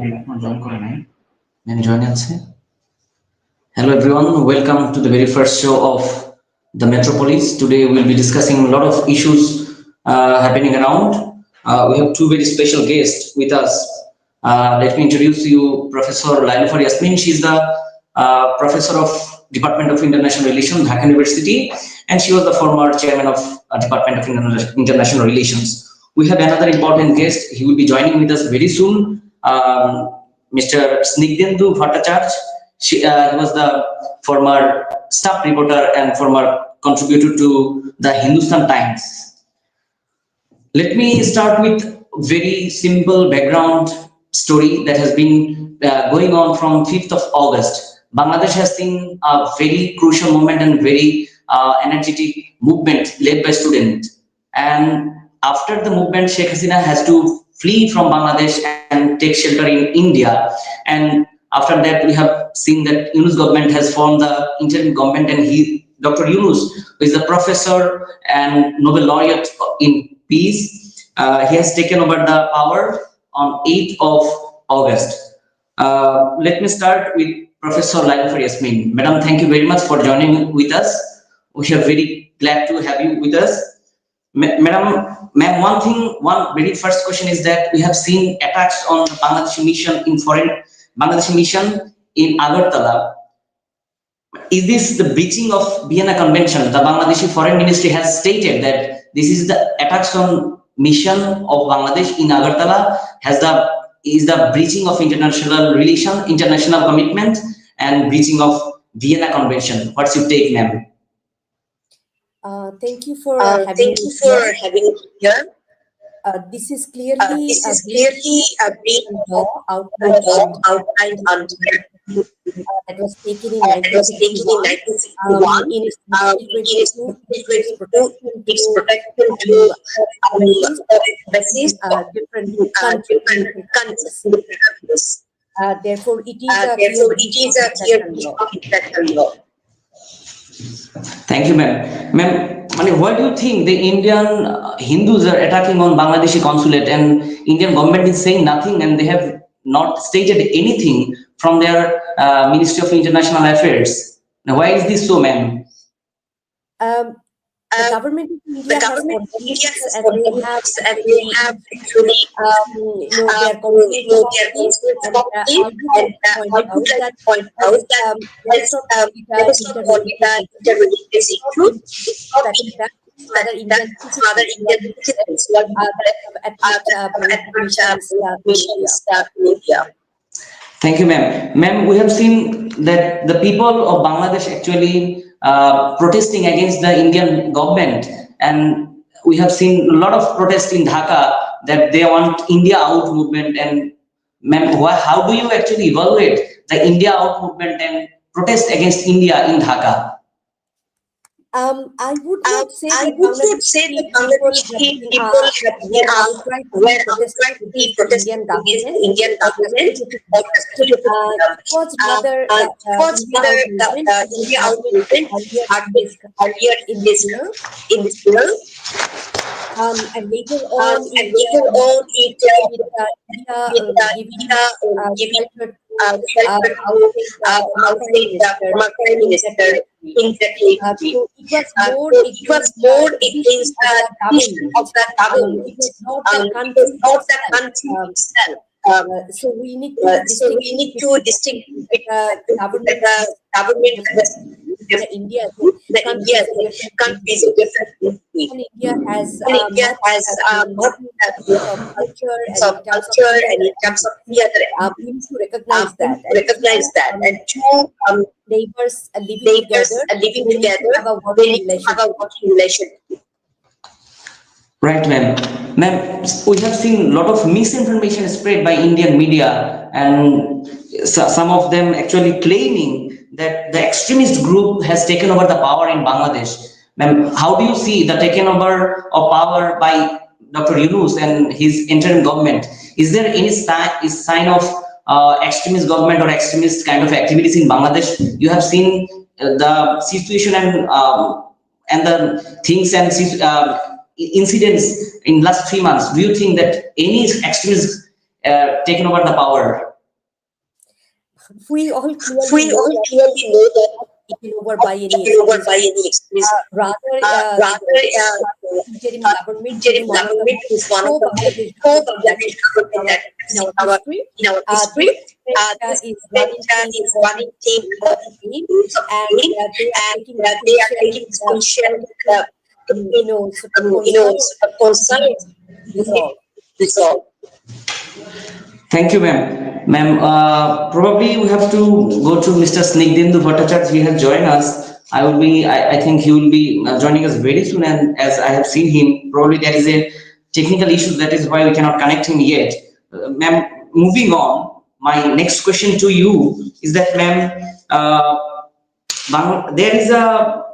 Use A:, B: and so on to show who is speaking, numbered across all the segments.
A: Hello everyone, welcome to the very first show of the Metropolis. Today we'll be discussing a lot of issues happening around. We have two very special guests with us. Let me introduce you Professor Lailufar Yasmeen. She's the Professor of Department of International Relations, Dhaka University, and she was the former Chairman of Department of International Relations. We have another important guest. He will be joining with us very soon, Mr. Singdhendhu Bhattacharya. He was the former staff reporter and former contributor to the Hindustan Times. Let me start with very simple background story that has been going on from 5th of August. Bangladesh has seen a very crucial moment and very energetic movement led by students. And after the movement, Sheikh Hasina has to flee from Bangladesh and take shelter in India. And after that, we have seen that Yunus government has formed the interim government, and Dr. Yunus, who is the professor and Nobel laureate in peace, he has taken over the power on 8th of August. Let me start with Professor Lailufar Yasmeen. Madam, thank you very much for joining with us. We are very glad to have you with us. Madam, one very first question is that we have seen attacks on Bangladeshi mission Bangladeshi mission in Agartala. Is this the breaching of Vienna Convention? The Bangladeshi Foreign Ministry has stated that this is the attacks on mission of Bangladesh in Agartala is the breaching of international relation, international commitment, and breaching of Vienna Convention. What's your take, ma'am?
B: Thank you for having me here. This is clearly a breach of outlined under that was taken in 1961 in its protection to basis different countries. Therefore, it is a clear breach of international law.
A: Thank you, ma'am. Ma'am, why do you think the Indian Hindus are attacking on Bangladeshi consulate, and Indian government is saying nothing, and they have not stated anything from their Ministry of International Affairs? Now, why is this so, ma'am?
B: The government of India has actually their point out that rest of other Indian citizens
A: Thank you, ma'am. Ma'am, we have seen that the people of Bangladesh actually protesting against the Indian government, and we have seen a lot of protests in Dhaka that they want India out movement. And ma'am, how do you actually evaluate the India out movement and protest against India in Dhaka?
B: I would not say that Bangladeshi people were outright protesting against the Indian government. India out movement earlier in this year. And later on it former Prime Minister. It was more against the decision of the government. It was not the country itself. So we need to distinguish the government India countries differently. India has not culture and in terms of the other, we need to recognize that and two neighbors living together, have a working relationship.
A: Right, ma'am. Ma'am, we have seen a lot of misinformation spread by Indian media, and some of them actually claiming that the extremist group has taken over the power in Bangladesh. Ma'am, how do you see the taken over of power by Dr. Yunus and his interim government? Is there any sign of extremist government or extremist kind of activities in Bangladesh? You have seen the situation and the things and incidents in last 3 months. Do you think that any extremists taken over the power?
B: we all
C: We
B: clearly know
C: all
B: that
C: clearly know that
B: not taken over by any
C: taken over by
B: extremism.
C: any extremism.
B: Rather,
C: Rather,
B: interim
C: the
B: government is
C: interim
B: one of the
C: government
B: most
C: is one of the most
B: pro-Bangladesh government that
C: pro-Bangladesh
B: we've seen
C: government that
B: in
C: in
B: our
C: our
B: history.
C: history.
B: This government
C: This
B: is running
C: government
B: things
C: is
B: according
C: running
B: to
C: things
B: the rules of
C: according
B: the game,
C: to rules of the
B: and
C: game,
B: they are
C: and
B: taking
C: they are
B: essential,
C: taking essential,
B: political, sort of concerns
C: sort of
B: to be
C: concerns to be
B: resolved.
C: resolved.
A: Thank you, ma'am. Ma'am, probably we have to go to Mr. Singdhendhu Bhattacharya. He has joined us. I think he will be joining us very soon. And as I have seen him, probably there is a technical issue. That is why we cannot connect him yet. Ma'am, moving on, my next question to you is that, ma'am, there is a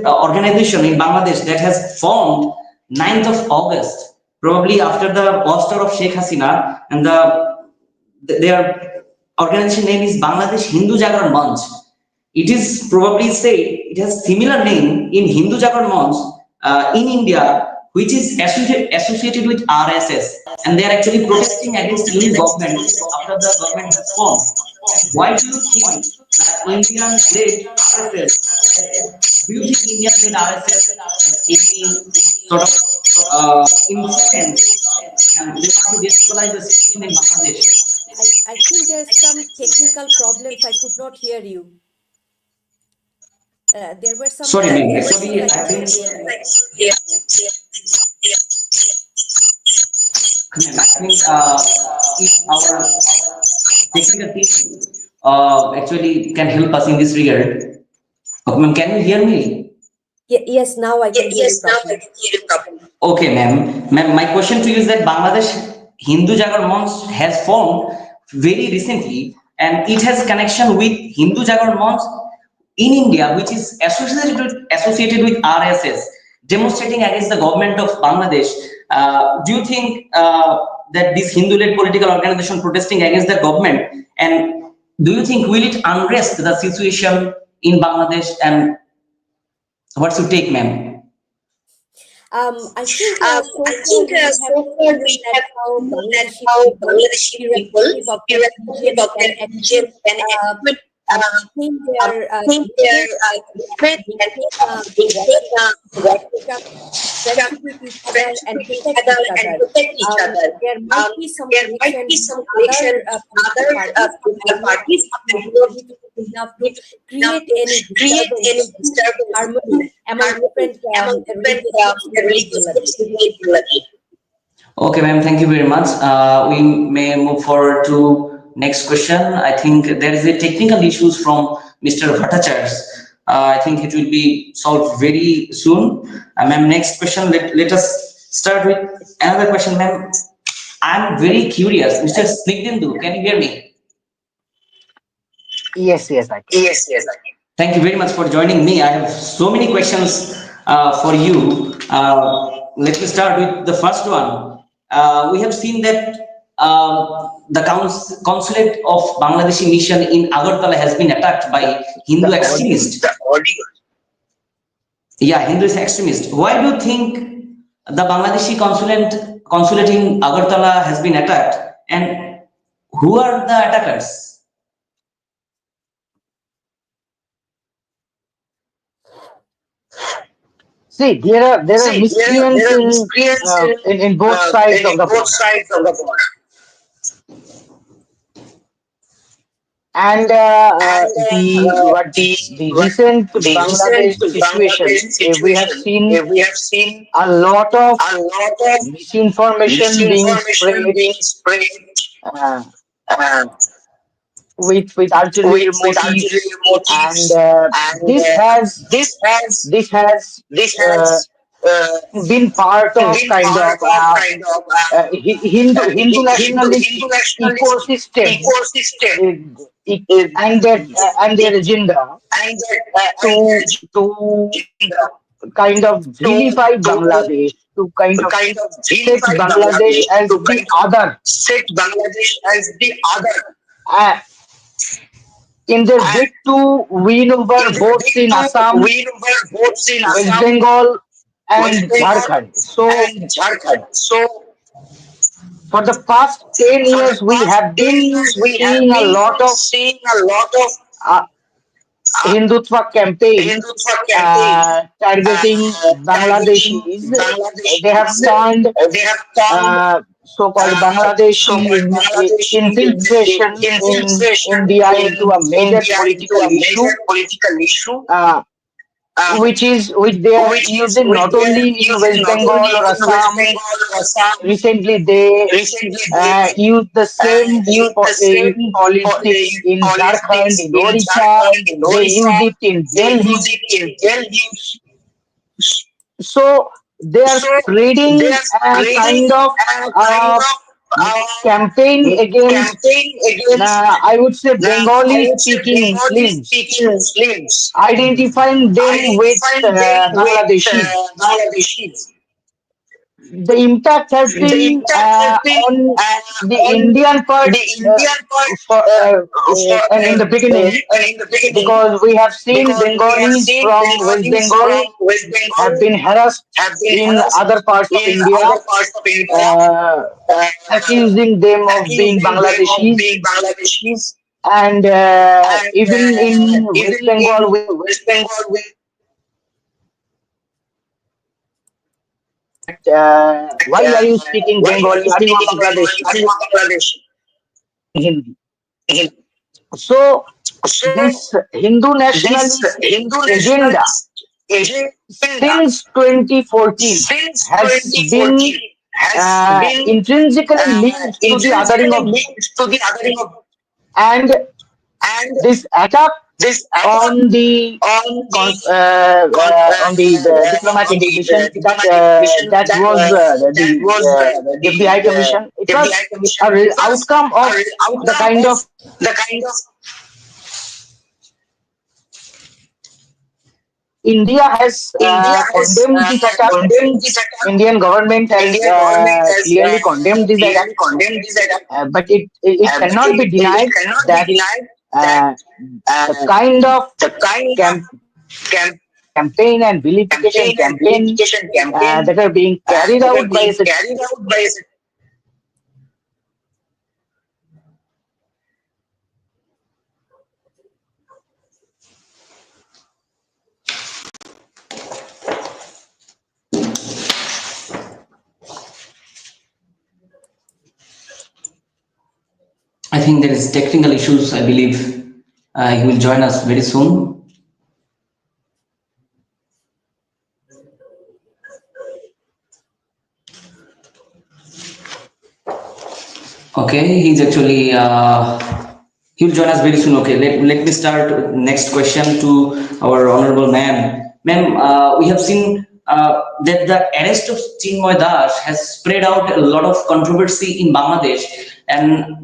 A: organization in Bangladesh that has formed 9th of August, probably after the ouster of Sheikh Hasina, and their organization name is Bangladesh Hindu Jagaran Manch. It is probably say it has similar name in Hindu Jagaran Manch in India, which is associated with RSS, and they are actually protesting against the new government after the government has formed. Why do you think Indian-led RSS? Do you think Indian-led RSS has any sort of influence and they want to destabilize the situation in Bangladesh?
B: I think there's some technical problems. I could not hear you. There were some
A: Sorry, ma'am.
B: issues.
A: Actually,
B: I
A: I've
B: could
A: been.
B: not hear you.
A: I think if our technical team actually can help us in this regard. Okay, ma'am, can you hear me?
B: Yes, now I can hear you
C: Yes, now I
B: properly.
C: can hear you properly.
A: Okay, ma'am. Ma'am, my question to you is that Bangladesh Hindu Jagar Mons has formed very recently, and it has connection with Hindu Jagar Mons in India, which is associated with RSS, demonstrating against the government of Bangladesh. Do you think that this Hindu-led political organization protesting against the government, and do you think will it unrest the situation in Bangladesh? And what's your take, ma'am?
B: I think so
C: I
B: far
C: think
B: we
C: so
B: have
C: far
B: seen
C: we
B: that
C: have
B: how
C: seen that
B: Bangladeshi
C: how
B: people,
C: Bangladeshi people,
B: irrespective of their
C: irrespective
B: religion,
C: of
B: can
C: their religion,
B: actually
C: can actually
B: maintain their
C: think their
B: unity
C: commitment
B: and
C: and
B: maintain
C: maintain
B: friendship with each other
C: friendship
B: and
C: with each
B: protect
C: other
B: each
C: and
B: other.
C: protect each other.
B: There might be some
C: There might
B: connection
C: be
B: with
C: some
B: other
C: connection with
B: political
C: other
B: parties, but I
C: political
B: do not
C: parties,
B: think
C: but
B: it
C: I
B: will
C: do
B: be
C: not
B: significant enough to
C: think enough
B: create
C: to
B: any
C: create
B: disturbance
C: any
B: or
C: disturbance
B: harmony among
C: harmony
B: different
C: among different
B: religious groups within
C: religious
B: Bangladesh.
C: groups within Bangladesh.
A: Okay, ma'am, thank you very much. We may move forward to next question. I think there is a technical issues from Mr. Bhattacharya. I think it will be solved very soon. Ma'am, next question. Let us start with another question, ma'am. I'm very curious. Mr. Singdhendhu, can you hear me?
C: Yes, yes, I can. Yes, yes, I can.
A: Thank you very much for joining me. I have so many questions for you. Let me start with the first one. We have seen that the consulate of Bangladeshi mission in Agartala has been attacked by
C: The
A: Hindu
C: audio.
A: extremists. Yeah, Hindu extremists. Why do you think the Bangladeshi consulate in Agartala has been attacked? And who are the attackers?
C: See, there are See, miscreants
B: Uh,
C: in
B: uh,
C: uh, in both sides of
B: in
C: the
B: both
C: border,
B: sides of the border.
C: and
B: And
C: the what the recent
B: the recent
C: Bangladesh
B: Bangladesh
C: situation, we have
B: situation,
C: seen
B: we have seen
C: a lot of
B: a lot of
C: misinformation being
B: misinformation
C: spread
B: being spread
C: uh,
B: uh,
C: with ulterior
B: with ulterior
C: motives, and
B: motives, and
C: this has
B: this has
C: this has
B: this
C: uh,
B: has uh,
C: been part of
B: been
C: kind
B: part
C: of
B: of kind of
C: Hindu nationalist
B: Hindu nationalist
C: ecosystem,
B: ecosystem,
C: uh,
B: uh,
C: and their agenda
B: and
C: to
B: their
C: to
B: agenda
C: kind of vilify
B: to
C: Bangladesh, to kind of
B: kind of
C: set
B: vilify
C: Bangladesh
B: Bangladesh,
C: as
B: to
C: the
B: kind of
C: other.
B: set Bangladesh as the other.
C: Uh, in their
B: And
C: bid to win over
B: in their bid
C: votes in
B: to
C: Assam,
B: win over votes in
C: West
B: Assam,
C: Bengal,
B: West
C: and
B: Bengal,
C: Jharkhand. So
B: and Jharkhand. So
C: For the past 10 years, we have been seeing a lot of uh, hindutva campaign targeting Bangladeshis. They have turned so-called Bangladeshi infiltration in India into a major political issue, uh, which they are using not only in West Bengal or Assam. Recently, they used the same politics in Jharkhand, in Odisha. They used it in Delhi. So they are spreading a kind of uh, campaign against, I would say, Bengali speaking Muslims, identifying them with Bangladeshis. The impact has been on the Indian part and in the beginning, because we have seen Bengalis from West Bengal have been harassed in other parts of India, uh, accusing them of being Bangladeshis. And even in West Bengal, we why are you speaking Bengali? Are you a Bangladeshi? Hindi. So this Hindu nationalist agenda since 2014 has been intrinsically linked to the othering of, and this attack on the diplomatic mission that was the FBI commission. It was a outcome of the kind of India has condemned this attack. Indian government has clearly condemned this attack, but it cannot be denied that uh, the kind of camp campaign and vilification campaign that are being carried out by
A: I think there is technical issues. I believe he will join us very soon. Okay, he's actually he'll join us very soon. Okay, let me start next question to our honorable ma'am. Ma'am, we have seen that the arrest of Chinmoy Das has spread out a lot of controversy in Bangladesh, and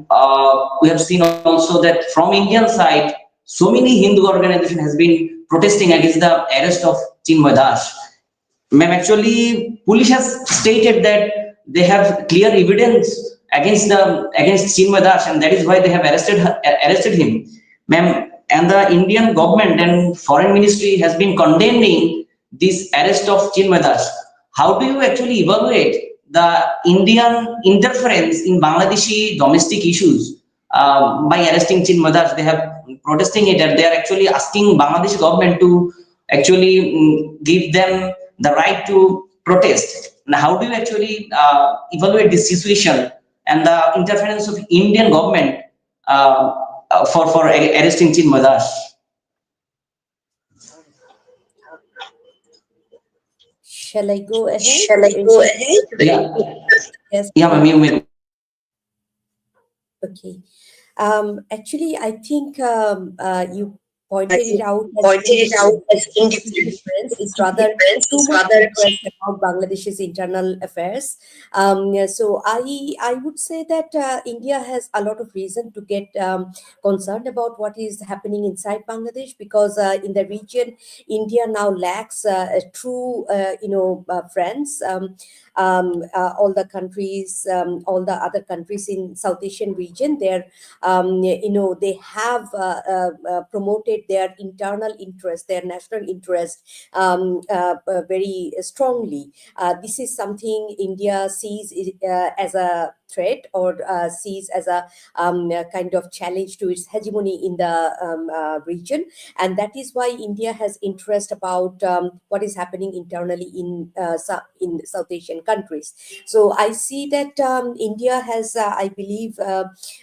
A: we have seen also that from Indian side, so many Hindu organization has been protesting against the arrest of Chinmoy Das. Ma'am, actually, police has stated that they have clear evidence against Chinmoy Das, and that is why they have arrested him, ma'am. And the Indian government and foreign ministry has been condemning this arrest of Chinmoy Das. How do you actually evaluate the Indian interference in Bangladeshi domestic issues by arresting Chinmoy Das? They have protesting it, and they are actually asking Bangladesh government to actually give them the right to protest. Now, how do you actually evaluate this situation and the interference of Indian government for arresting Chinmoy Das?
B: Shall I go ahead?
A: Yeah,
B: Yes.
A: yeah, ma'am, you may.
B: Okay. Actually, I think you pointed it out as indifference. It's rather too much interest about Bangladesh's internal affairs. Yeah, so I would say that India has a lot of reason to get concerned about what is happening inside Bangladesh, because in the region, India now lacks true, friends. All the countries, all the other countries in South Asian region, they're they have promoted their internal interest, their national interest very strongly. This is something India sees as a threat or sees as a kind of challenge to its hegemony in the region. And that is why India has interest about what is happening internally in South Asian countries. So I see that India has, I believe,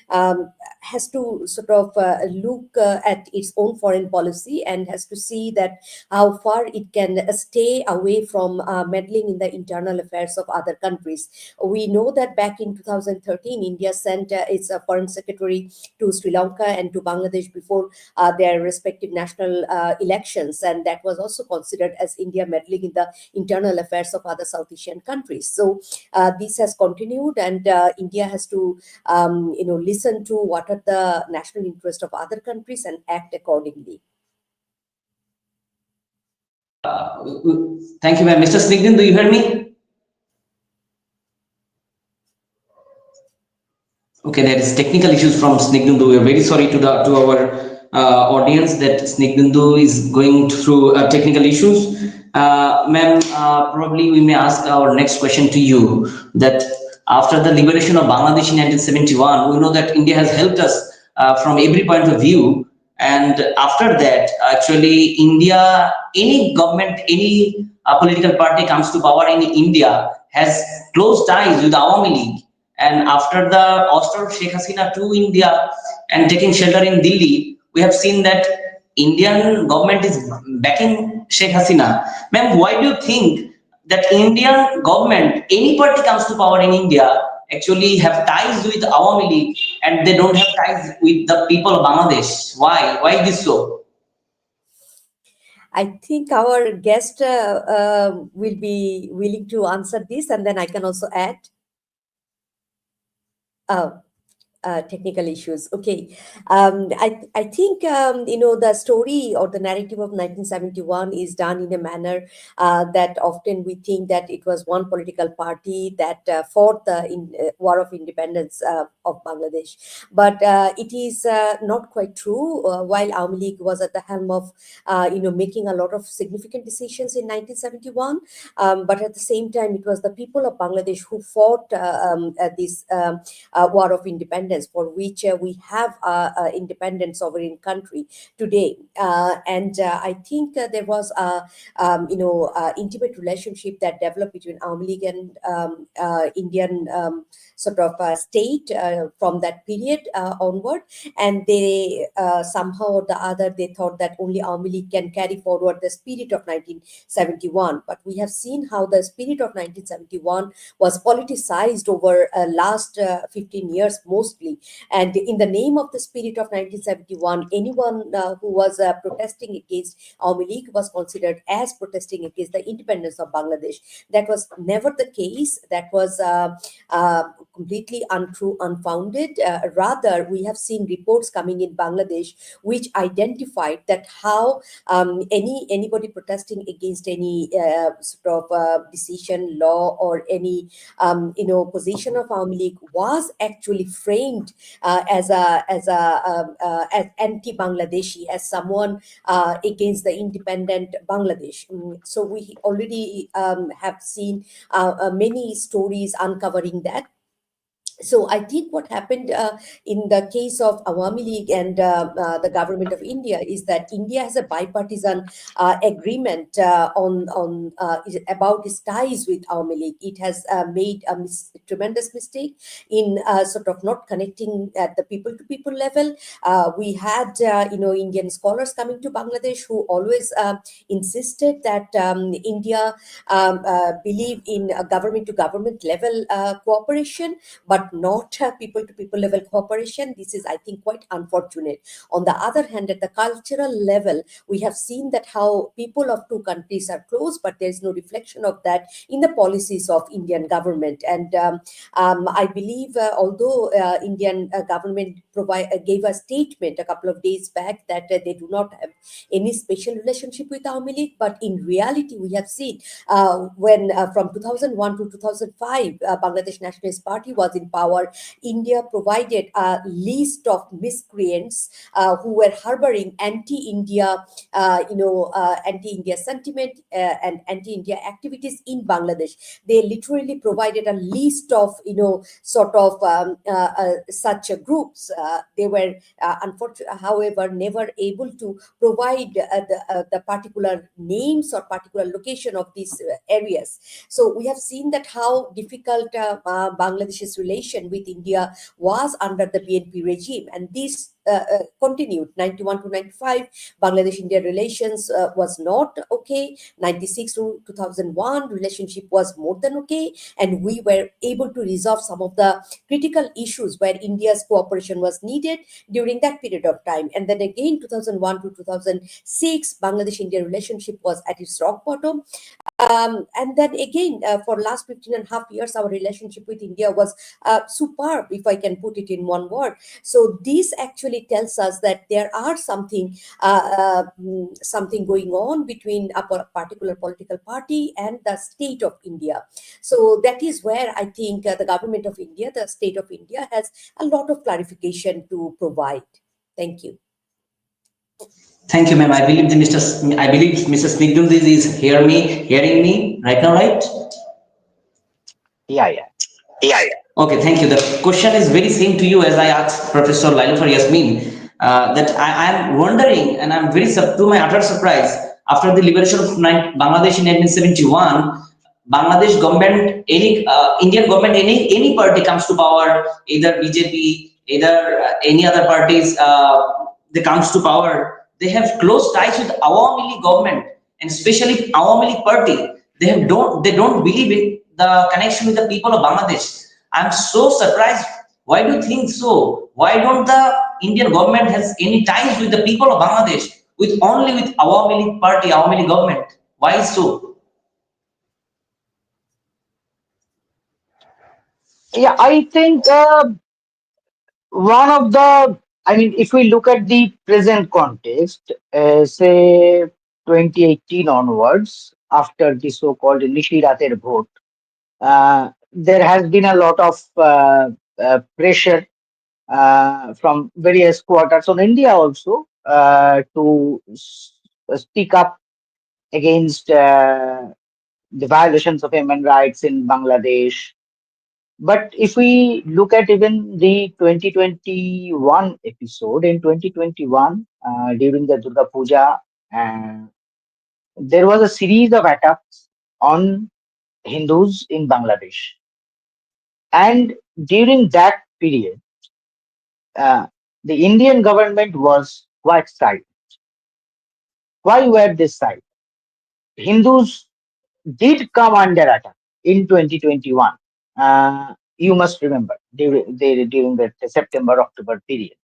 B: has to sort of look at its own foreign policy and has to see that how far it can stay away from meddling in the internal affairs of other countries. We know that back in 2013, India sent its foreign secretary to Sri Lanka and to Bangladesh before their respective national elections, and that was also considered as India meddling in the internal affairs of other South Asian countries. So this has continued, and India has to listen to what are the national interests of other countries and act accordingly.
A: Thank you, ma'am. Mr. Singdhendhu, do you hear me? Okay, there is technical issues from Singdhendhu. We are very sorry to our audience that Singdhendhu is going through technical issues. Ma'am, probably we may ask our next question to you that after the liberation of Bangladesh in 1971, we know that India has helped us from every point of view. And after that, actually, India, any government, any political party comes to power in India has close ties with the Awami League. And after the ouster of Sheikh Hasina to India and taking shelter in Delhi, we have seen that Indian government is backing Sheikh Hasina. Ma'am, why do you think that Indian government, any party comes to power in India, actually have ties with Awami League and they don't have ties with the people of Bangladesh? Why? Why is this so?
B: I think our guest will be willing to answer this, and then I can also add. Technical issues. Okay. I think, the story or the narrative of 1971 is done in a manner that often we think that it was one political party that fought the war of independence of Bangladesh. But it is not quite true. While Awami League was at the helm of, making a lot of significant decisions in 1971, but at the same time, it was the people of Bangladesh who fought this war of independence, for which we have an independent sovereign country today. And I think there was a intimate relationship that developed between Awami League and Indian sort of state from that period onward. And they somehow or the other, they thought that only Awami League can carry forward the spirit of 1971. But we have seen how the spirit of 1971 was politicized over last 15 years mostly. And in the name of the spirit of 1971, anyone who was protesting against Awami League was considered as protesting against the independence of Bangladesh. That was never the case. That was completely untrue, unfounded. Rather, we have seen reports coming in Bangladesh which identified that how anybody protesting against any sort of decision, law, or any position of Awami League was actually framed as anti-Bangladeshi, as someone against the independent Bangladesh. So we already have seen many stories uncovering that. So I think what happened in the case of Awami League and the government of India is that India has a bipartisan agreement about its ties with Awami League. It has made a tremendous mistake in sort of not connecting at the people-to-people level. We had Indian scholars coming to Bangladesh who always insisted that India believe in a government-to-government level cooperation, but not people-to-people level cooperation. This is, I think, quite unfortunate. On the other hand, at the cultural level, we have seen that how people of two countries are close, but there is no reflection of that in the policies of Indian government. And I believe, although Indian government gave a statement a couple of days back that they do not have any special relationship with Awami League, but in reality, we have seen when from 2001 to 2005, Bangladesh Nationalist Party was in power. power, India provided a list of miscreants who were harboring anti-India sentiment and anti-India activities in Bangladesh. They literally provided a list of, such groups. They were, unfortunately, however, never able to provide the particular names or particular location of these areas. So we have seen that how difficult Bangladesh's relation with India was under the BNP regime, and this continued 91 to 95. Bangladesh-India relations was not okay. 96 to 2001 relationship was more than okay, and we were able to resolve some of the critical issues where India's cooperation was needed during that period of time. And then again, 2001 to 2006, Bangladesh-India relationship was at its rock bottom. And then again, for last 15 and a half years, our relationship with India was superb, if I can put it in one word. So this actually tells us that there are something going on between a particular political party and the state of India. So that is where I think the government of India, the state of India, has a lot of clarification to provide. Thank you.
A: Thank you, ma'am. I believe Mrs. Singdhendhu is hearing me right now, right?
C: Yeah, yeah.
A: Okay, thank you. The question is very same to you as I asked Professor Lailufar Yasmeen. That I am wondering, and I'm to my utter surprise, after the liberation of Bangladesh in 1971, Bangladesh government, Indian government, any party comes to power, either BJP, either any other parties, they comes to power, they have close ties with Awami League government, and especially Awami League party. They don't believe in the connection with the people of Bangladesh. I'm so surprised. Why do you think so? Why don't the Indian government has any ties with the people of Bangladesh, with only with Awami League party, Awami League government? Why so?
C: Yeah, I think one of the, I mean, if we look at the present context, say 2018 onwards, after the so-called Nishirater vote, there has been a lot of pressure from various quarters on India also to speak up against the violations of human rights in Bangladesh. But if we look at even the 2021 episode, in 2021, during the Durga Puja, uh, there was a series of attacks on Hindus in Bangladesh. And during that period, uh, the Indian government was quite silent. Why were they silent? Hindus did come under attack in 2021. You must remember during the September-October period.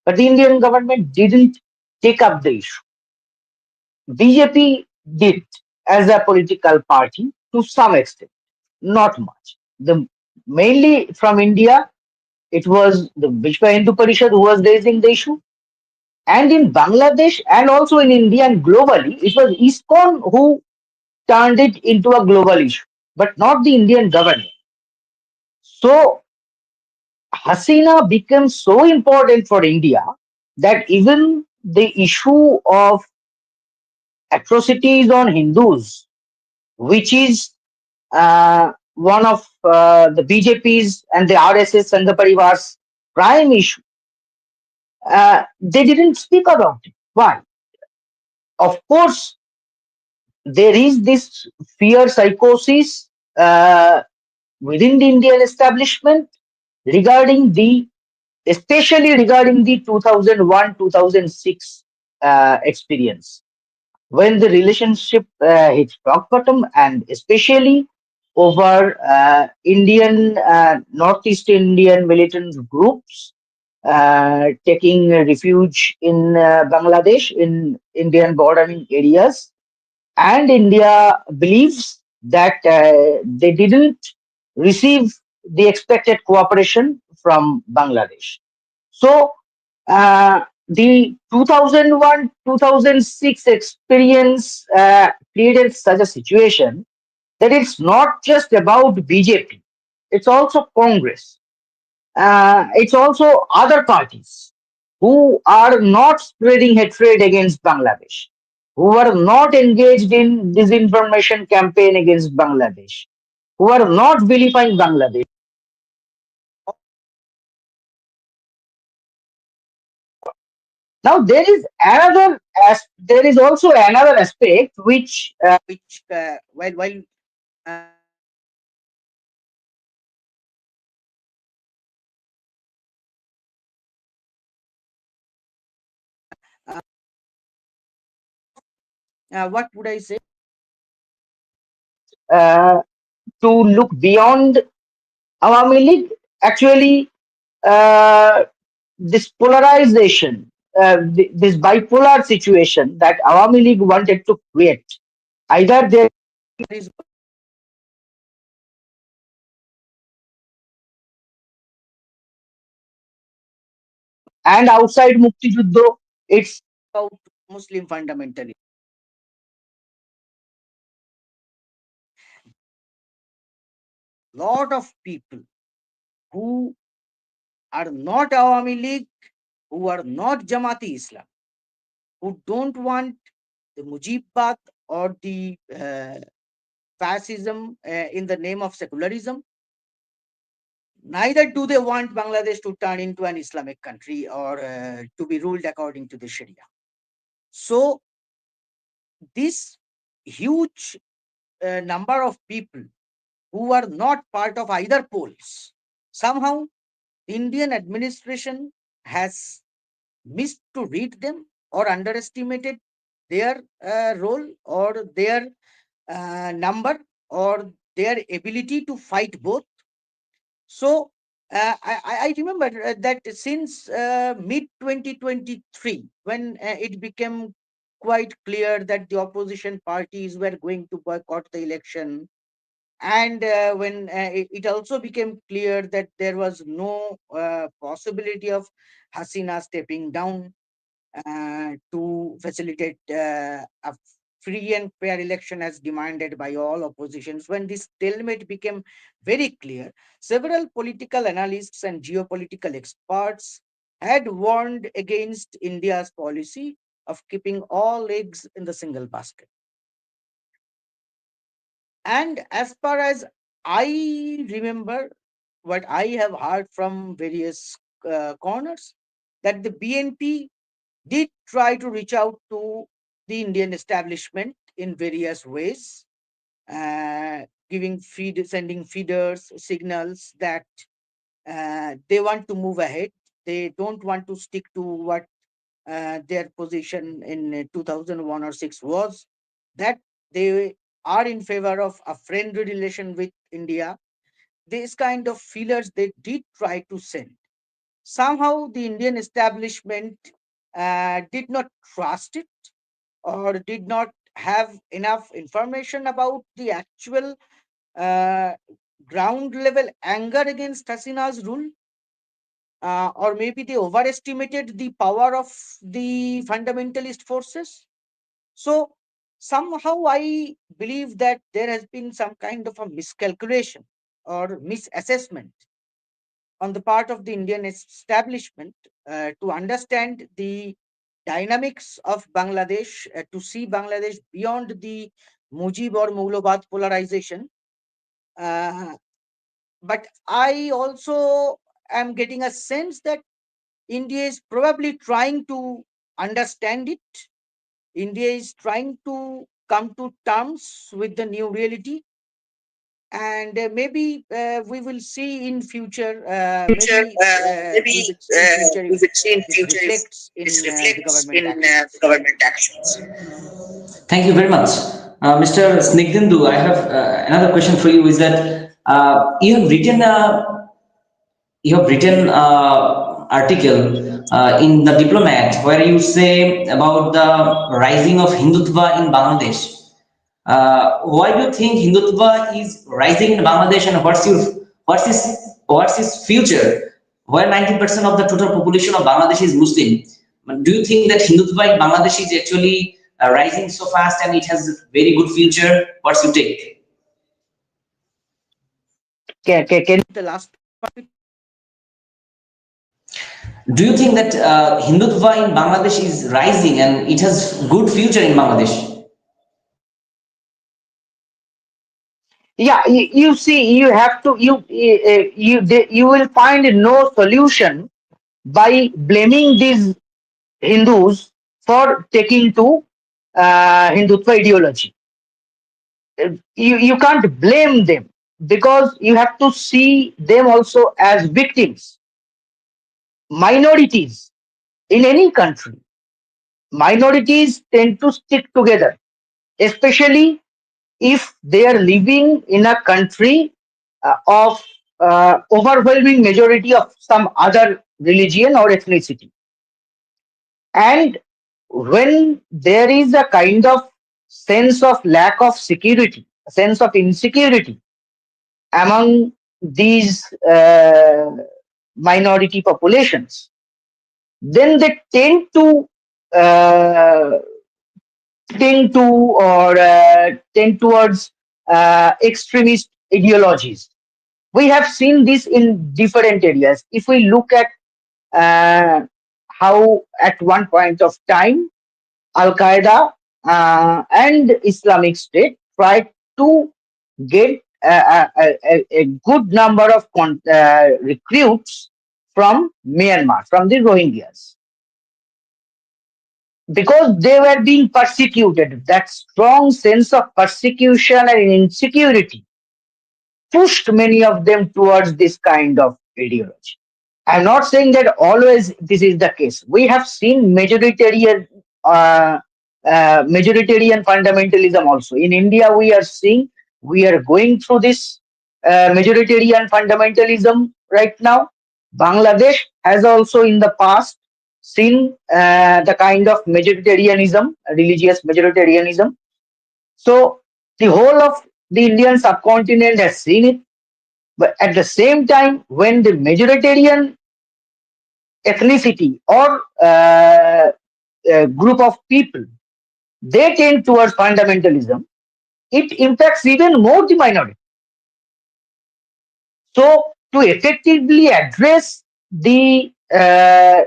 C: But the Indian government didn't take up the issue. BJP did as a political party to some extent, not much. The mainly from India, it was the Vishwa Hindu Parishad who was raising the issue. And in Bangladesh and also in India and globally, it was ISKCON who turned it into a global issue, but not the Indian government. So Hasina became so important for India that even the issue of atrocities on Hindus, which is one of the BJP's and the RSS and the Parivar's prime issue, they didn't speak about it. Why? Of course, there is this fear psychosis within the Indian establishment regarding especially regarding the 2001-2006 experience, when the relationship hit rock bottom, and especially over Indian, Northeast Indian militant groups taking refuge in Bangladesh, in Indian bordering areas. And India believes that they didn't receive the expected cooperation from Bangladesh. So the 2001-2006 experience created such a situation that it's not just about BJP, it's also Congress. It's also other parties who are not spreading hatred against Bangladesh, who are not engaged in disinformation campaign against Bangladesh, who are not vilifying Bangladesh. Now there is also another aspect which while what would I say, uh, to look beyond Awami League. Actually, uh, this polarization, this bipolar situation that Awami League wanted to create, either there is and outside Mukti Juddho, it's about Muslim fundamentalism. Lot of people who are not Awami League, who are not Jamaati Islam, who don't want the Mujibbat or the fascism in the name of secularism, neither do they want Bangladesh to turn into an Islamic country or to be ruled according to the Sharia. So, this huge number of people who are not part of either poles, somehow the Indian administration has missed to read them or underestimated their role or their number or their ability to fight both. So I remember that since mid 2023, when it became quite clear that the opposition parties were going to boycott the election, and when it also became clear that there was no possibility of Hasina stepping down to facilitate a free and fair election as demanded by all oppositions. When this stalemate became very clear, several political analysts and geopolitical experts had warned against India's policy of keeping all eggs in the single basket. And as far as I remember, what I have heard from various corners, that the BNP did try to reach out to the Indian establishment in various ways, sending feeders, signals that they want to move ahead. They don't want to stick to what their position in 2001 or 6 was, that they are in favor of a friendly relation with India. This kind of feelers they did try to send. Somehow the Indian establishment did not trust it or did not have enough information about the actual uh, ground level anger against Hasina's rule, or maybe they overestimated the power of the fundamentalist forces. So somehow I believe that there has been some kind of a miscalculation or misassessment on the part of the Indian establishment to understand the dynamics of Bangladesh, to see Bangladesh beyond the Mujib or Maulabad polarization. Uh, but I also am getting a sense that India is probably trying to understand it. India is trying to come to terms with the new reality, and maybe we will see in future. Maybe we will see in future if
A: We will see in
C: this
A: future if
C: reflects
A: this
C: in the
A: reflects
C: government
A: in
C: actions.
A: government actions. Thank you very much. Mr. Singdhendhu, I have another question for you is that you have written article in the Diplomat where you say about the rising of hindutva in Bangladesh. Why do you think hindutva is rising in Bangladesh, and what's its future? Where 90% of the total population of Bangladesh is Muslim, do you think that hindutva in Bangladesh is actually rising so fast and it has very good future? What's your take?
C: Can the last part?
A: Do you think that Hindutva in Bangladesh is rising and it has good future in Bangladesh?
C: Yeah, you see, you have to you will find no solution by blaming these Hindus for taking to Hindutva ideology. You can't blame them because you have to see them also as victims, minorities in any country. Minorities tend to stick together, especially if they are living in a country of overwhelming majority of some other religion or ethnicity. And when there is a kind of sense of lack of security, a sense of insecurity among these minority populations, then they uh, tend to or tend towards extremist ideologies. We have seen this in different areas. If we look at uh, how at one point of time Al Qaeda and Islamic State tried to get a good number of recruits from Myanmar, from the Rohingyas, because they were being persecuted. That strong sense of persecution and insecurity pushed many of them towards this kind of ideology. I'm not saying that always this is the case. We have seen uh, majoritarian fundamentalism also. In India, we are going through this majoritarian fundamentalism right now. Bangladesh has also in the past seen the kind of majoritarianism, religious majoritarianism. So the whole of the Indian subcontinent has seen it. But at the same time, when the majoritarian ethnicity or group of people they tend towards fundamentalism, it impacts even more the minority. So to effectively address the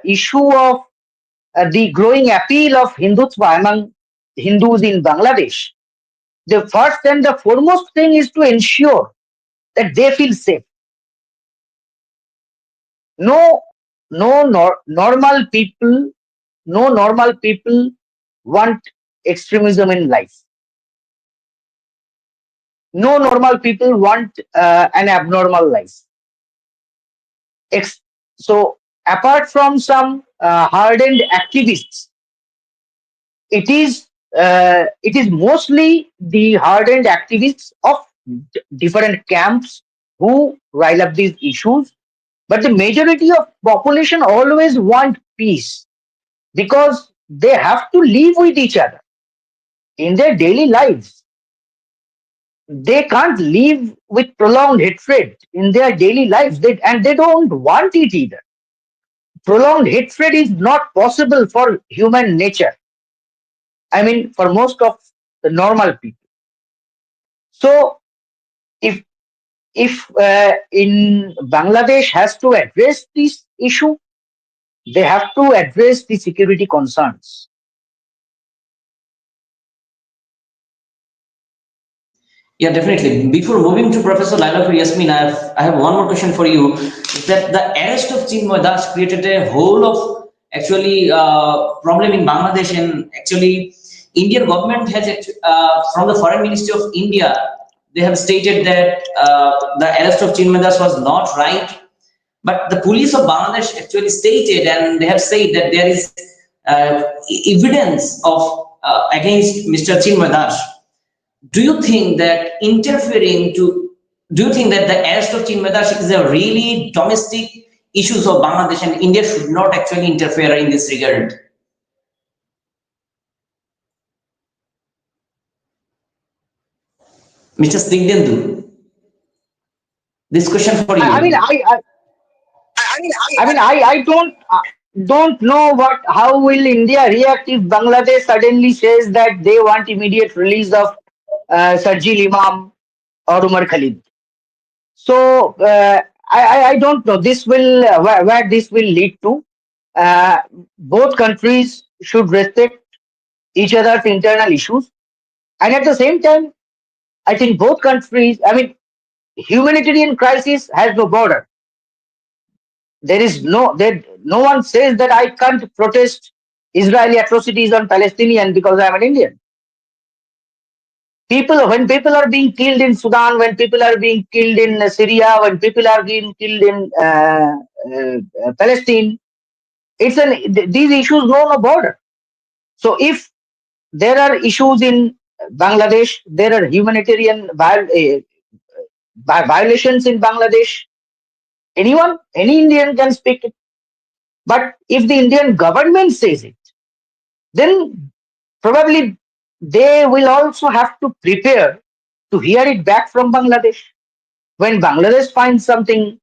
C: issue of the growing appeal of Hindutva among Hindus in Bangladesh, the first and the foremost thing is to ensure that they feel safe. No, normal people, no normal people want extremism in life. No normal people want an abnormal life. Ex- so, apart from some hardened activists, it is mostly the hardened activists of different camps who rile up these issues. But the majority of population always want peace because they have to live with each other in their daily lives. They can't live with prolonged hatred in their daily lives, and they don't want it either. Prolonged hatred is not possible for human nature. I mean, for most of the normal people. So, if in Bangladesh has to address this issue, they have to address the security concerns.
A: Yeah, definitely. Before moving to Professor Lailufar Yasmeen, I have one more question for you. Is that the arrest of Chinmoy Das created a whole of actually problem in Bangladesh, and actually Indian government has from the Foreign Ministry of India, they have stated that the arrest of Chinmoy Das was not right, but the police of Bangladesh actually stated, and they have said that there is evidence of against Mr. Chinmoy Das. Do you think that interfering to do you think that the arrest of Chinmay is a really domestic issues of Bangladesh and India should not actually interfere in this regard? Mr. Singdhendhu, this question for
C: I mean,
A: you.
C: I don't know what how will India react if Bangladesh suddenly says that they want immediate release of Sarjil Imam or Umar Khalid. So I don't know. This will where this will lead to. uh, both countries should respect each other's internal issues, and at the same time, I think both countries. I mean, humanitarian crisis has no border. There is no one says that I can't protest Israeli atrocities on Palestinian because I am an Indian. When people are being killed in Sudan, when people are being killed in Syria, when people are being killed in Palestine, these issues know no border. So if there are issues in Bangladesh, there are humanitarian violations in Bangladesh. Any Indian can speak it. But if the Indian government says it, then probably they will also have to prepare to hear it back from Bangladesh. When Bangladesh finds something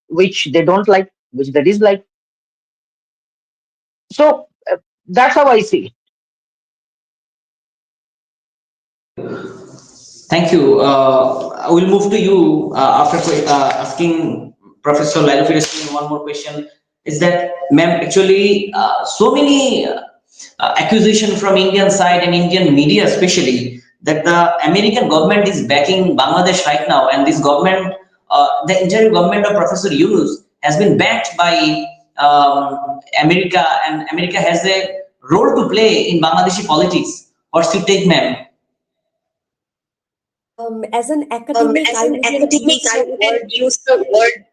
C: which they don't like, which they dislike. So that's how I see it.
A: Thank you. I will move to you after asking Professor Lailufar Yasmeen one more question. Is that, ma'am, actually, so many accusation from Indian side and Indian media especially that the American government is backing Bangladesh right now, and this government, the entire government of Professor Yunus has been backed by America, and America has a role to play in Bangladeshi politics. What's your take, ma'am?
B: As an academic, I wouldn't use the word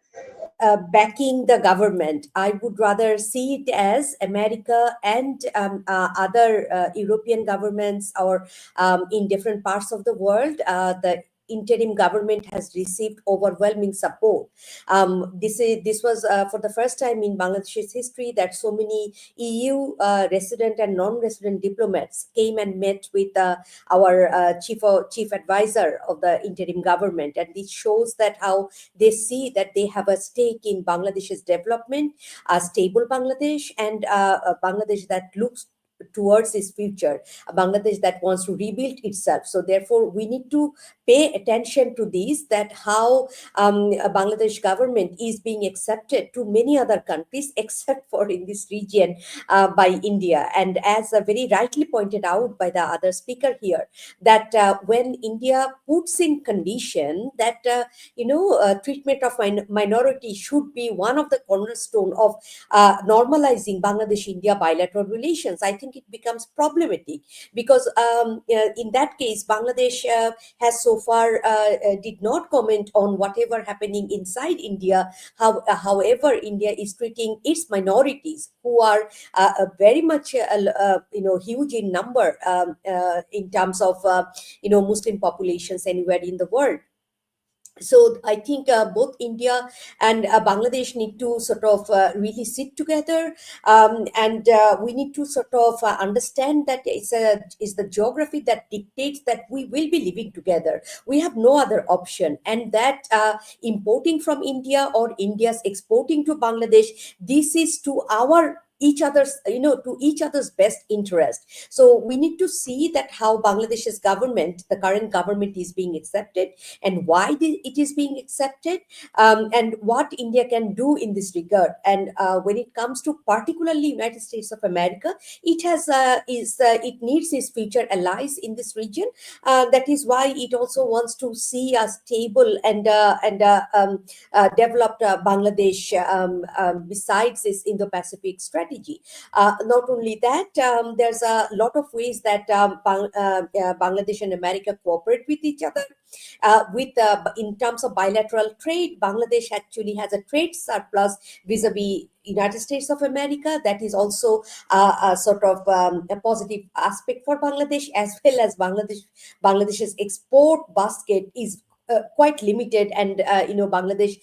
B: backing the government. I would rather see it as America and other European governments, or in different parts of the world, the interim government has received overwhelming support. This was for the first time in Bangladesh's history that so many EU resident and non-resident diplomats came and met with our chief advisor of the interim government, and this shows that how they see that they have a stake in Bangladesh's development, a stable Bangladesh, and a Bangladesh that looks towards its future, a Bangladesh that wants to rebuild itself. So therefore, we need to pay attention to these, that how a Bangladesh government is being accepted to many other countries except for in this region by India. And as very rightly pointed out by the other speaker here, that when India puts in condition that treatment of minority should be one of the cornerstone of normalizing Bangladesh-India bilateral relations, I think it becomes problematic, because in that case, Bangladesh has so far did not comment on whatever happening inside India. However, India is treating its minorities, who are very much huge in number in terms of Muslim populations anywhere in the world. So I think both India and Bangladesh need to sort of really sit together, and we need to sort of understand that it's the geography that dictates that we will be living together. We have no other option, and that importing from India or India's exporting to Bangladesh, this is to our each other's to each other's best interest. So we need to see that how Bangladesh's government, the current government, is being accepted, and why it is being accepted, and what India can do in this regard. And when it comes to particularly United States of America, it has it needs its future allies in this region. That is why it also wants to see a stable and developed Bangladesh besides its Indo-Pacific strategy. Not only that, there's a lot of ways that Bangladesh and America cooperate with each other. In terms of bilateral trade, Bangladesh actually has a trade surplus vis-a-vis United States of America. That is also a sort of a positive aspect for Bangladesh, as well as Bangladesh's export basket is quite limited, and Bangladesh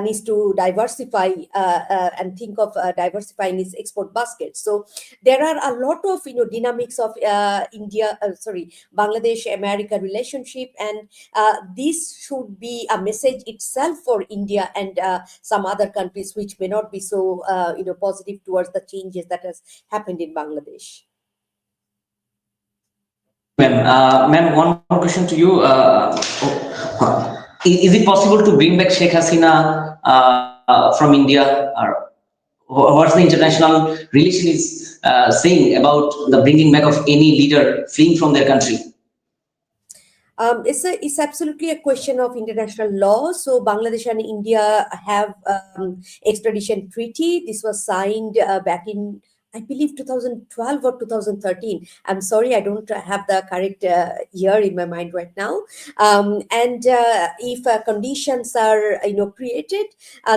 B: needs to diversify and think of diversifying its export basket. So there are a lot of dynamics of Bangladesh America relationship, and this should be a message itself for India and some other countries which may not be so positive towards the changes that has happened in Bangladesh.
A: Ma'am, one more question to you. Is it possible to bring back Sheikh Hasina from India? Or what's the international relation is saying about the bringing back of any leader fleeing from their country?
B: It's absolutely a question of international law. So Bangladesh and India have extradition treaty. This was signed back in, I believe, 2012 or 2013. I'm sorry, I don't have the correct year in my mind right now. And if conditions are created,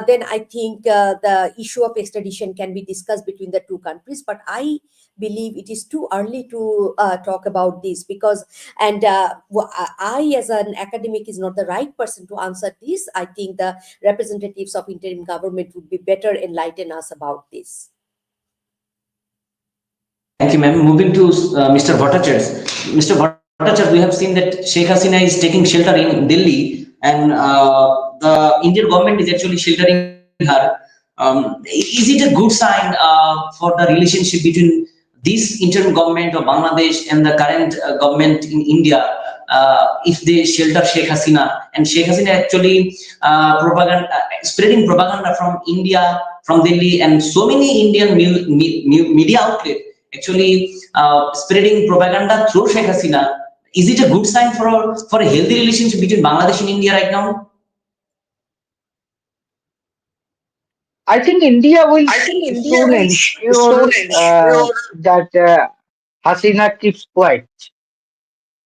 B: then I think the issue of extradition can be discussed between the two countries. But I believe it is too early to talk about this, because and I, as an academic, is not the right person to answer this. I think the representatives of interim government would be better enlighten us about this.
A: Thank you, ma'am. Moving to Mr. Bhattacharya. Mr. Bhattacharya, we have seen that Sheikh Hasina is taking shelter in Delhi, and the Indian government is actually sheltering her. Is it a good sign for the relationship between this interim government of Bangladesh and the current government in India, if they shelter Sheikh Hasina, and Sheikh Hasina actually propaganda, spreading propaganda from India, from Delhi, and so many Indian media outlets actually spreading propaganda through Sheikh Hasina? Is it a good sign for a healthy relationship between Bangladesh and India right now?
C: I think India will
A: I think India
C: soon
A: will soon
C: ensure
A: ensure.
C: that Hasina keeps quiet.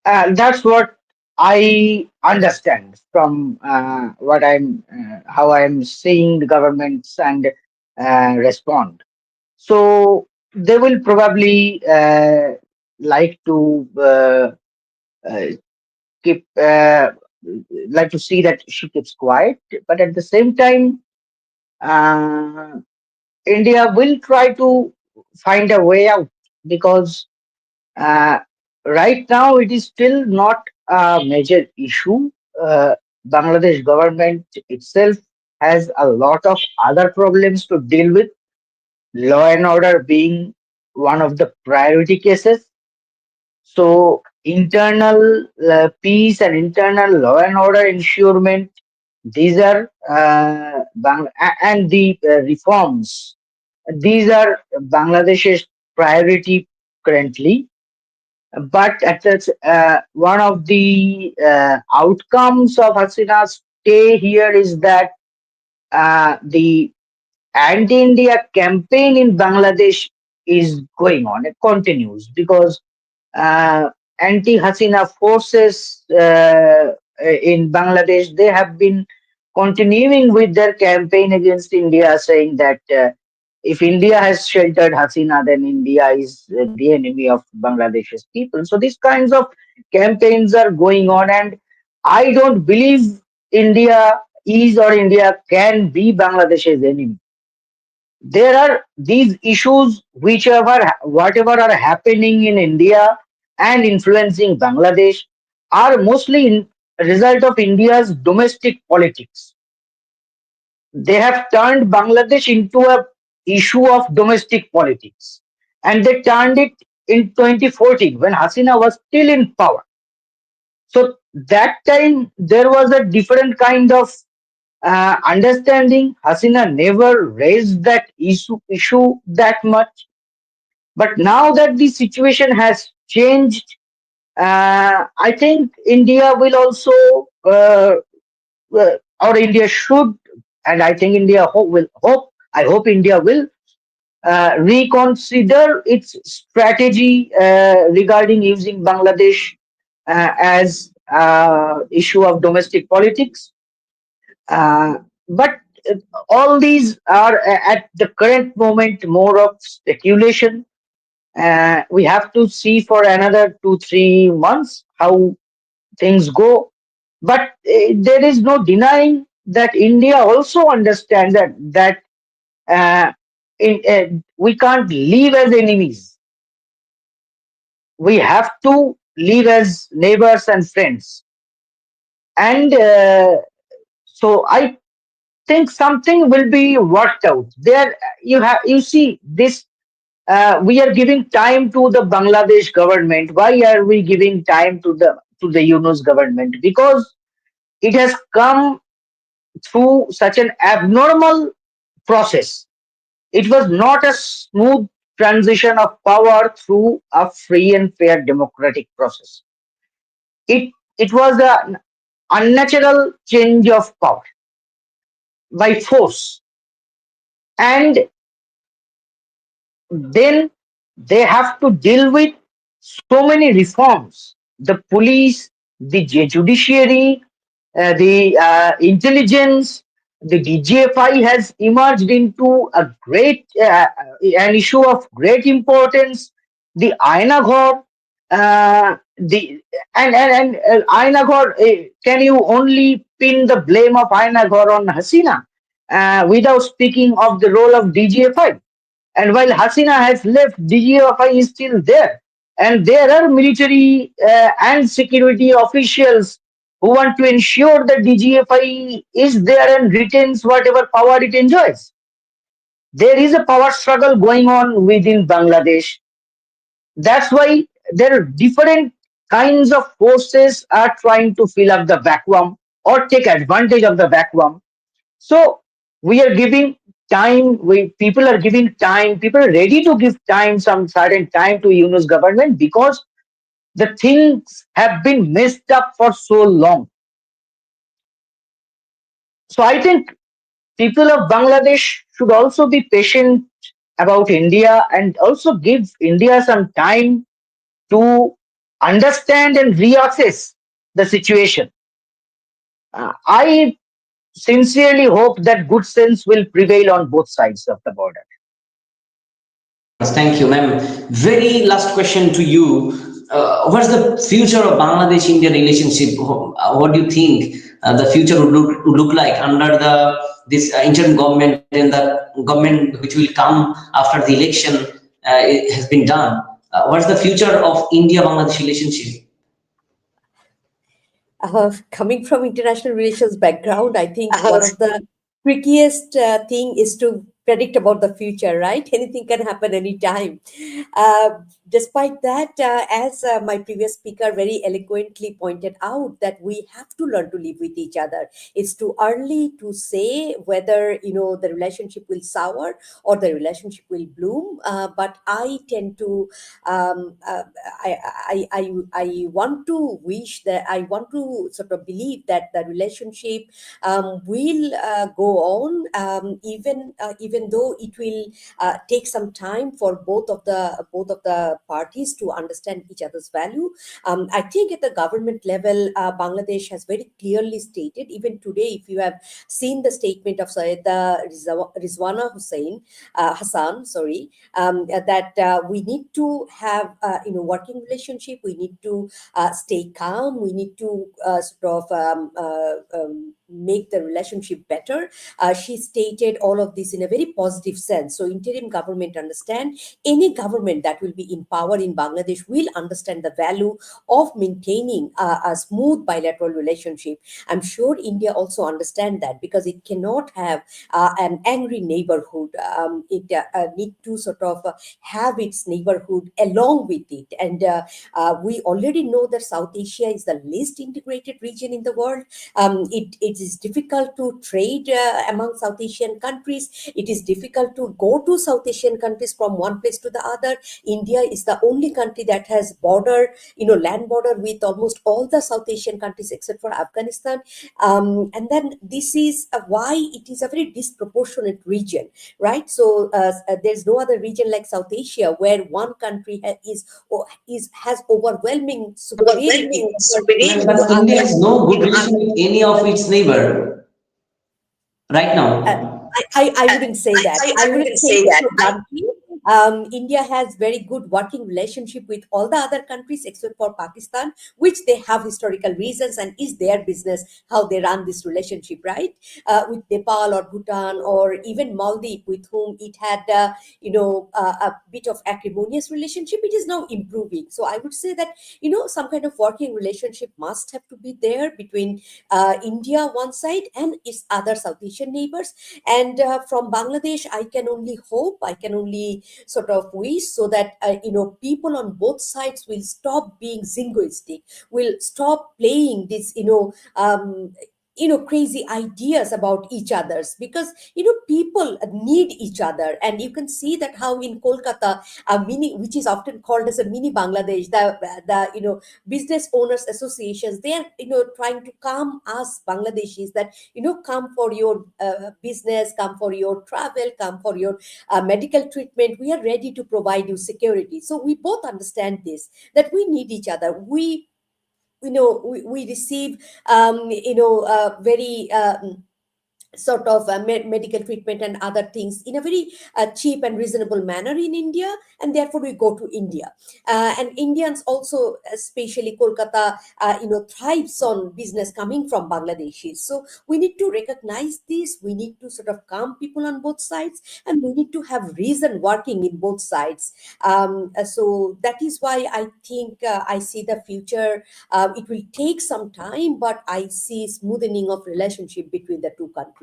C: That's what I understand from what how I'm seeing the governments and respond. So they will probably like to uh, keep like to see that she keeps quiet, but at the same time, uh, India will try to find a way out, because uh, right now it is still not a major issue. Bangladesh government itself has a lot of other problems to deal with, law and order being one of the priority cases. So internal peace and internal law and order ensurement, these are and the reforms. These are Bangladesh's priority currently. But at one of the outcomes of Hasina's stay here is that the anti-India campaign in Bangladesh is going on. It continues because uh, anti-Hasina forces in Bangladesh, they have been continuing with their campaign against India, saying that if India has sheltered Hasina, then India is the enemy of Bangladesh's people. So these kinds of campaigns are going on, and I don't believe India is or India can be Bangladesh's enemy. There are these issues whichever whatever are happening in India and influencing Bangladesh are mostly in result of India's domestic politics. They have turned Bangladesh into a issue of domestic politics, and they turned it in 2014 when Hasina was still in power. So that time there was a different kind of understanding. Hasina never raised that issue that much. But now that the situation has changed, I think India will also, or India should, and I think India I hope India will reconsider its strategy regarding using Bangladesh as issue of domestic politics. Uh, but all these are at the current moment more of speculation. We have to see for another 2 3 months how things go. But there is no denying that India also understands that uh, we can't live as enemies. We have to live as neighbors and friends. And so I think something will be worked out. There, you see this. We are giving time to the Bangladesh government. Why are we giving time to the Yunus government? Because it has come through such an abnormal process. It was not a smooth transition of power through a free and fair democratic process. It was an unnatural change of power by force. And then they have to deal with so many reforms. The police, the judiciary, the intelligence, the DGFI has emerged into a great an issue of great importance. The Aina Ghor, the Aina Ghor, can you only pin the blame of Aina Ghor on Hasina without speaking of the role of DGFI? And while Hasina has left, DGFI is still there. And there are military and security officials who want to ensure that DGFI is there and retains whatever power it enjoys. There is a power struggle going on within Bangladesh. That's why there are different kinds of forces are trying to fill up the vacuum or take advantage of the vacuum. So we are giving time. We people are giving time. People are ready to give time, some certain time to Yunus government because the things have been messed up for so long. So I think people of Bangladesh should also be patient about India and also give India some time to understand and reassess the situation. I sincerely hope that good sense will prevail on both sides of the border.
A: Thank you, ma'am. Very last question to you. What's the future of Bangladesh-India relationship? What do you think the future would look like under this interim government and the government which will come after the election it has been done? What's the future of India-Bangladesh relationship?
B: Coming from international relations background, I think one of the trickiest thing is to predict about the future, right? Anything can happen anytime. Uh, Despite that, as my previous speaker very eloquently pointed out, that we have to learn to live with each other. It's too early to say whether the relationship will sour or the relationship will bloom. But I tend to I want to wish that I want to sort of believe that the relationship will go on, even though it will take some time for both of the parties to understand each other's value. I think at the government level, Bangladesh has very clearly stated, even today, if you have seen the statement of Sayyida Rizwana Hassan, sorry, that we need to have working relationship. We need to stay calm. We need to sort of make the relationship better. She stated all of this in a very positive sense. So interim government understand, any government that will be in power in Bangladesh will understand the value of maintaining a smooth bilateral relationship. I'm sure India also understand that, because it cannot have an angry neighborhood. It need to sort of have its neighborhood along with it. And we already know that South Asia is the least integrated region in the world. It is difficult to trade among South Asian countries. It is difficult to go to South Asian countries from one place to the other. India is the only country that has land border with almost all the South Asian countries except for Afghanistan. And then this is why it is a very disproportionate region, right? So there's no other region like South Asia where one country has overwhelming superiority.
A: But India has no good relation with any of its neighbor right
B: Uh,
A: now.
B: I wouldn't say that. I wouldn't say it so bluntly. India has very good working relationship with all the other countries except for Pakistan, which they have historical reasons and is their business how they run this relationship, right? With Nepal or Bhutan or even Maldives, with whom it had, a bit of acrimonious relationship, it is now improving. So I would say that, some kind of working relationship must have to be there between India one side and its other South Asian neighbors. And from Bangladesh, I can only hope, I can only sort of wish, so that people on both sides will stop being jingoistic, will stop playing this crazy ideas about each others, because people need each other. And you can see that how in Kolkata, a mini, which is often called as a mini Bangladesh, the business owners associations, they are trying to calm us Bangladeshis, that come for your business, come for your travel, come for your medical treatment, we are ready to provide you security. So we both understand this, that we need each other. We receive very sort of medical treatment and other things in a very cheap and reasonable manner in India, and therefore we go to India. And Indians also, especially Kolkata, thrives on business coming from Bangladeshis. So we need to recognize this. We need to sort of calm people on both sides, and we need to have reason working in both sides. So that is why I think I see the future. It will take some time, but I see smoothening of relationship between the two countries.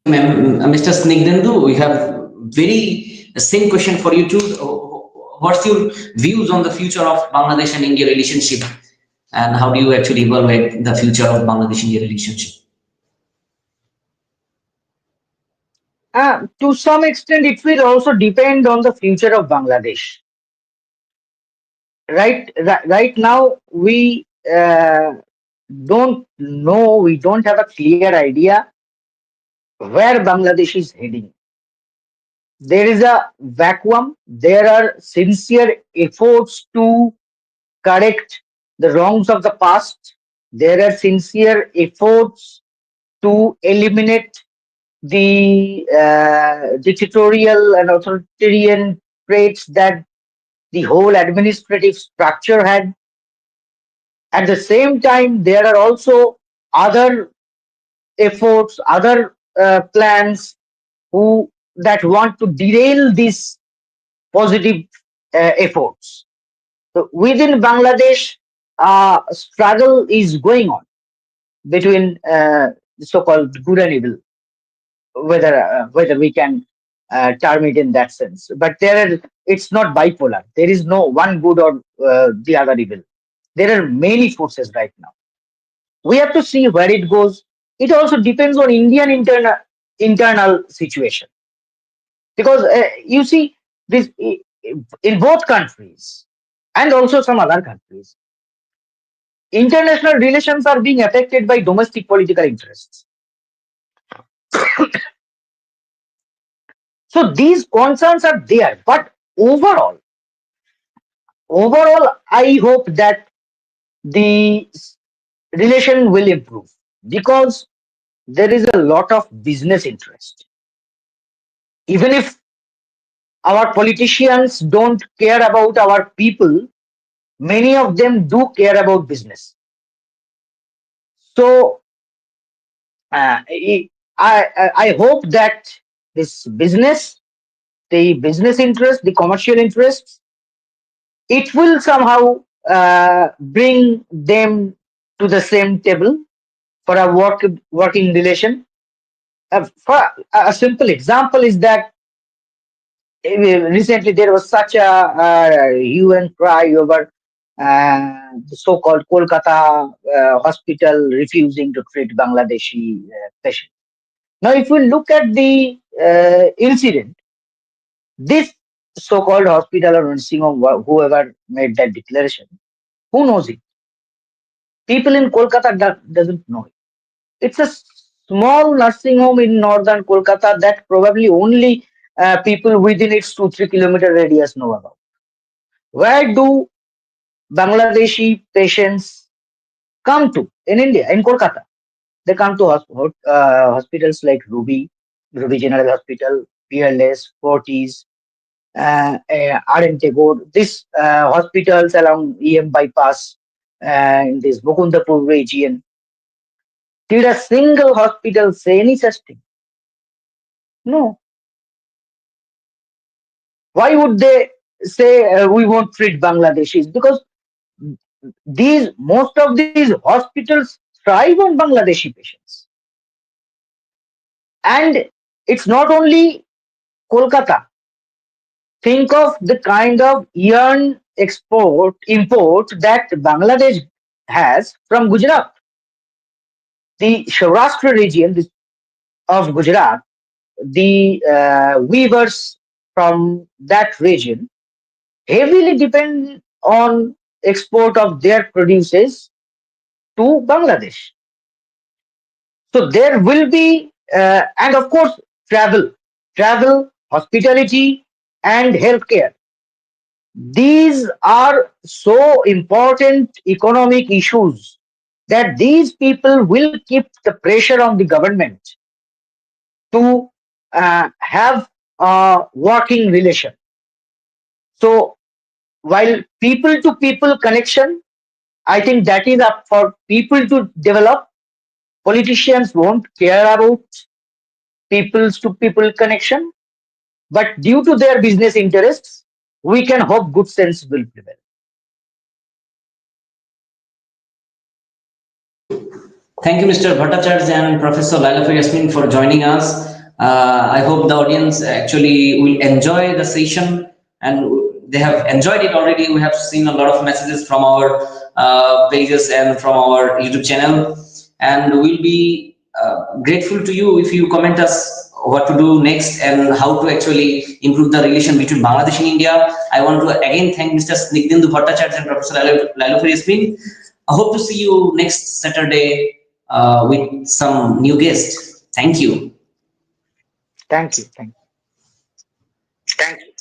A: Mr. Singdhendhu, we have very same question for you too. What's your views on the future of Bangladesh and India relationship, and how do you actually evaluate the future of Bangladesh-India relationship?
C: To some extent, it will also depend on the future of Bangladesh. Right now, we don't know, we don't have a clear idea where Bangladesh is heading. There is a vacuum. There are sincere efforts to correct the wrongs of the past. There are sincere efforts to eliminate the dictatorial and authoritarian traits that the whole administrative structure had. At the same time, there are also other efforts, other plans who that want to derail these positive efforts. So within Bangladesh, struggle is going on between the so-called good and evil, whether we can term it in that sense. But it's not bipolar. There is no one good or the other evil. There are many forces right now. We have to see where it goes. It also depends on Indian internal situation, because you see this in both countries and also some other countries. International relations are being affected by domestic political interests. So these concerns are there, but overall, I hope that the relation will improve, because there is a lot of business interest. Even if our politicians don't care about our people, many of them do care about business. So I hope that this business, the business interest, the commercial interests, it will somehow bring them to the same table for a working relation. For a simple example is that recently there was such a hue and cry over the so-called Kolkata hospital refusing to treat Bangladeshi patients. Now, if we look at the incident, this so-called hospital or nursing home, whoever made that declaration, who knows it? People in Kolkata doesn't know it. It's a small nursing home in northern Kolkata that probably only people within its 2-3 kilometer radius know about. Where do Bangladeshi patients come to in India, in Kolkata? They come to hospitals like Ruby General Hospital, Peerless, Fortis, RN Decode, these hospitals along EM bypass in this Mukundapur region. Did a single hospital say any such thing? No. Why would they say we won't treat Bangladeshis? Because most of these hospitals thrive on Bangladeshi patients. And it's not only Kolkata. Think of the kind of yarn import that Bangladesh has from Gujarat. the Saurashtra region of Gujarat, the weavers from that region heavily depend on export of their produces to Bangladesh. So there will be, and of course, travel, hospitality, and healthcare. These are so important economic issues that these people will keep the pressure on the government to have a working relation. So while people to people connection, I think that is up for people to develop. Politicians won't care about people's to people connection, but due to their business interests, we can hope good sense will prevail.
A: Thank you, Mr. Bhattacharya and Professor Lailufar Yasmeen for joining us. I hope the audience actually will enjoy the session, and they have enjoyed it already. We have seen a lot of messages from our pages and from our YouTube channel, and we'll be grateful to you if you comment us what to do next and how to actually improve the relation between Bangladesh and India. I want to again thank Mr. Singdhendhu Bhattacharya and Professor Lailufar Yasmeen. I hope to see you next Saturday with some new guest. Thank you.
C: Thank you. Thank you.
A: Thank you.